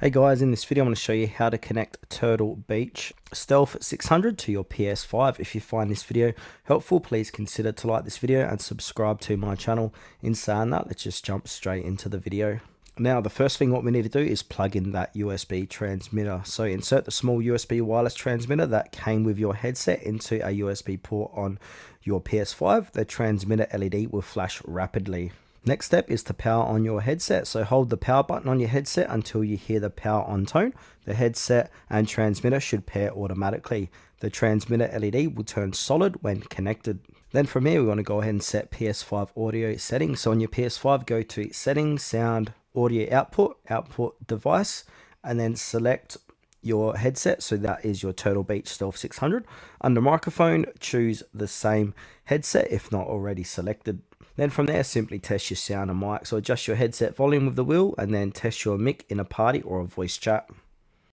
Hey guys, in this video I'm going to show you how to connect Turtle Beach Stealth 600 to your PS5. If you find this video helpful, please consider to like this video and subscribe to my channel. In saying that, let's just jump straight into the video. Now, the first thing what we need to do is plug in that USB transmitter. So insert the small USB wireless transmitter that came with your headset into a USB port on your PS5. The transmitter LED will flash rapidly. Next step is to power on your headset. So hold the power button on your headset until you hear the power on tone. The headset and transmitter should pair automatically. The transmitter LED will turn solid when connected. Then from here, we want to go ahead and set PS5 audio settings. So on your PS5, go to settings, sound, audio output device, and then select your headset. So that is your Turtle Beach Stealth 600. Under microphone, choose the same headset if not already selected. Then from there, simply test your sound and mic. So adjust your headset volume with the wheel and then test your mic in a party or a voice chat.